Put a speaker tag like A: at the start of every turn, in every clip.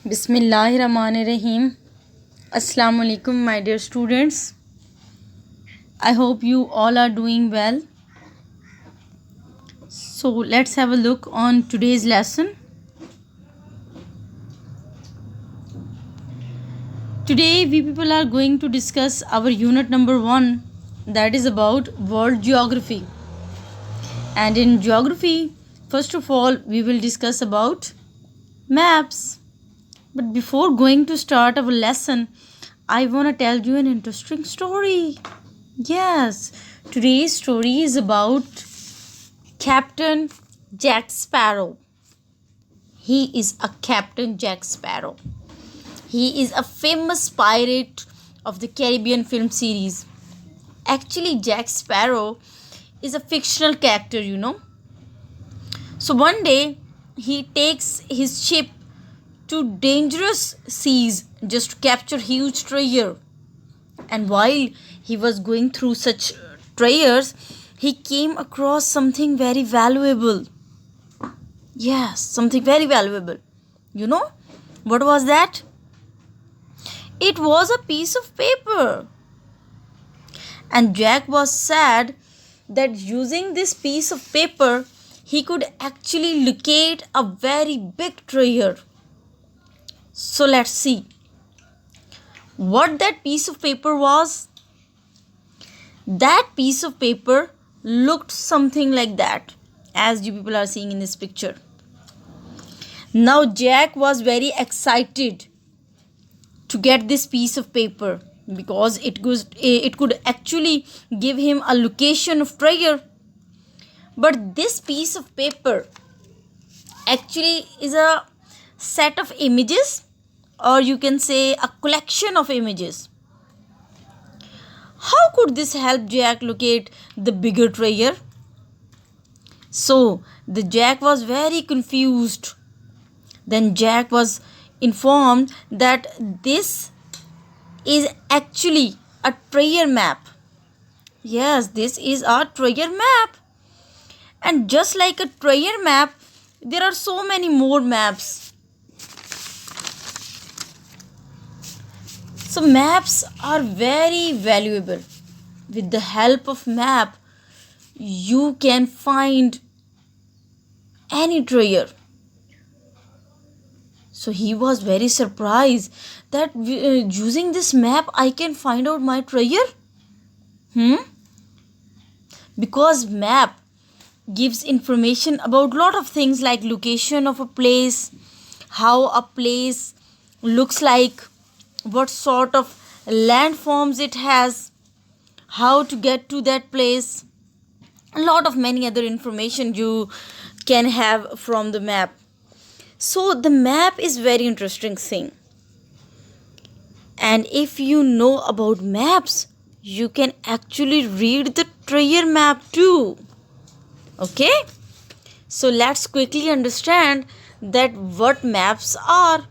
A: Bismillahirrahmanirrahim. Assalamu alaikum, my dear students. I hope you all are doing well. So let's have a look on today's lesson. Today we people are going to discuss our unit number 1, that is about world geography. And in geography, first of all, we will discuss about maps. But before going to start our lesson, I want to tell you an interesting story. Yes, today's story is about Captain Jack Sparrow. He is a Captain Jack Sparrow. He is a famous pirate of the Caribbean film series. Actually, Jack Sparrow is a fictional character. So one day, he takes his ship to dangerous seas just to capture huge treasure. And while he was going through such treasures, he came across something very valuable. Yes, something very valuable. What was that? It was a piece of paper. And Jack was sad that using this piece of paper, he could actually locate a very big treasure. So let's see what that piece of paper was. That piece of paper looked something like that, as you people are seeing in this picture. Now Jack was very excited to get this piece of paper because it could actually give him a location of treasure. But this piece of paper actually is a set of images, or you can say a collection of images. How could this help Jack locate the bigger treasure? So the Jack was very confused. Then Jack was informed that this is actually a treasure map. Yes, this is a treasure map. And just like a treasure map, there are so many more maps. So maps are very valuable. With the help of map, you can find any treasure. So he was very surprised that using this map, I can find out my treasure. Because map gives information about lot of things like location of a place, how a place looks like, what sort of landforms it has, how to get to that place, a lot of many other information you can have from the map. So the map is very interesting thing. And if you know about maps, you can actually read the treasure map too. Okay? So let's quickly understand that what maps are.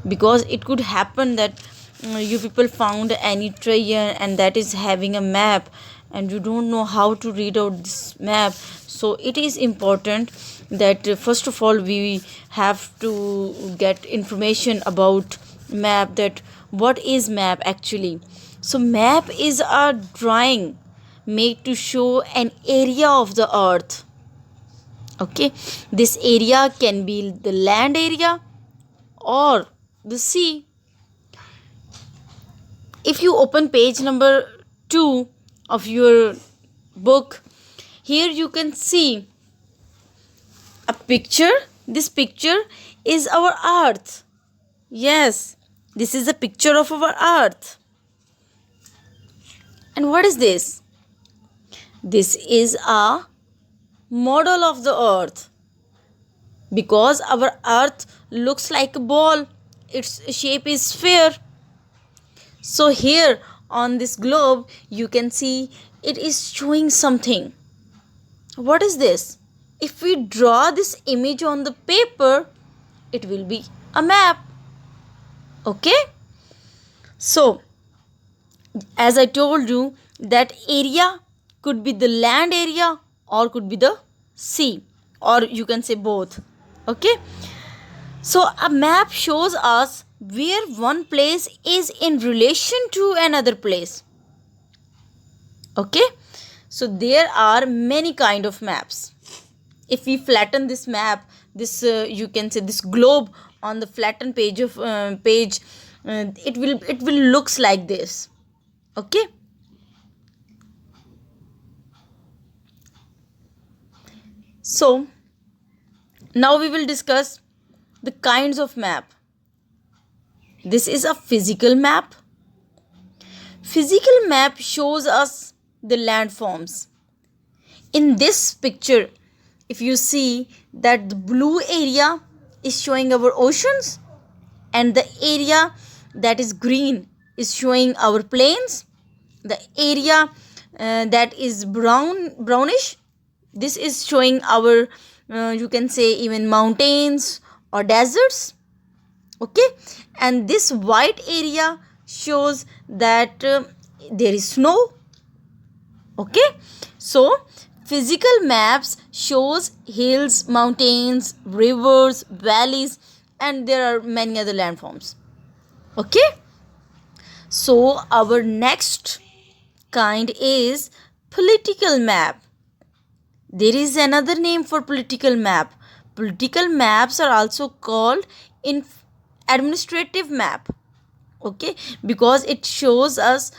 A: Because it could happen that you people found any treasure and that is having a map and you don't know how to read out this map. So it is important that first of all we have to get information about map, that what is map actually. So map is a drawing made to show an area of the earth. Okay, this area can be the land area or the sea. If you open page number 2 of your book, here you can see a picture. This picture is our earth. Yes, this is a picture of our earth. And what is this? This is a model of the earth. Because our earth looks like a ball, its shape is sphere. So here on this globe, you can see it is showing something. What is this? If we draw this image on the paper, it will be a map. Okay? So, as I told you, that area could be the land area or could be the sea, or you can say both. Okay? So a map shows us where one place is in relation to another place. Okay, so there are many kind of maps. If we flatten this map, this you can say this globe on the flattened page of it will looks like this. Okay, so now we will discuss the kinds of map. This is a physical map. Physical map shows us the landforms. In this picture, if you see that the blue area is showing our oceans and the area that is green is showing our plains, the area that is brownish, this is showing our you can say even mountains or deserts. Okay, and this white area shows that there is snow. Okay, so physical maps shows hills, mountains, rivers, valleys, and there are many other landforms. Okay, so our next kind is political map. There is another name for political map. Political maps are also called in administrative map. Okay, because it shows us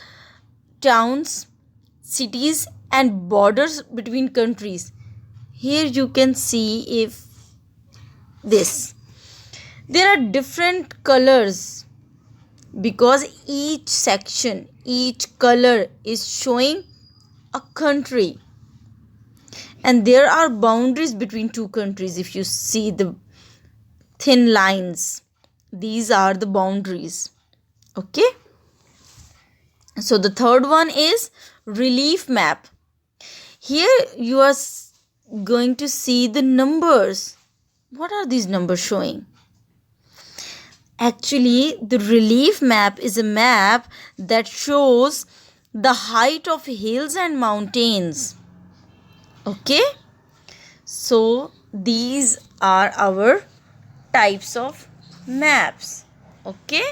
A: towns, cities and borders between countries. Here you can see if this there are different colors because each section, each color is showing a country, and there are boundaries between two countries. If you see the thin lines, these are the boundaries. Okay, so the third one is relief map. Here you are going to see the numbers. What are these numbers showing? Actually, the relief map is a map that shows the height of hills and mountains. Okay, so these are our types of maps. Okay.